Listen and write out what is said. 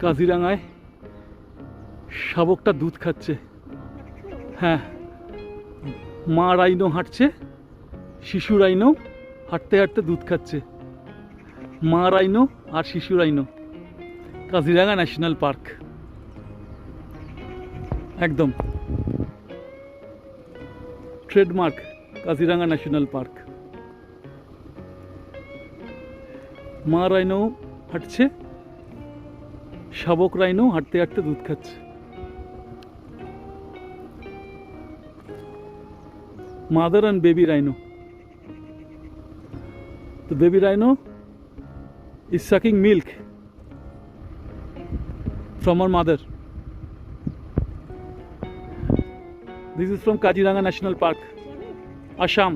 কাজিরাঙায় শাবকটা দুধ খাচ্ছে। হ্যাঁ, মা রাইনো হাঁটছে, শিশু রাইনো হাঁটতে হাঁটতে দুধ খাচ্ছে। মা রাইনো আর শিশু রাইনো। কাজিরাঙা ন্যাশনাল পার্ক, একদম ট্রেডমার্ক কাজিরাঙা ন্যাশনাল পার্ক। মা রাইনো হাঁটছে, শাবক রাইনো হাঁটতে হাঁটতে দুধ খাচ্ছে। Mother and baby rhino. The baby rhino is sucking milk from her mother. This is from Kaziranga National Park, Assam.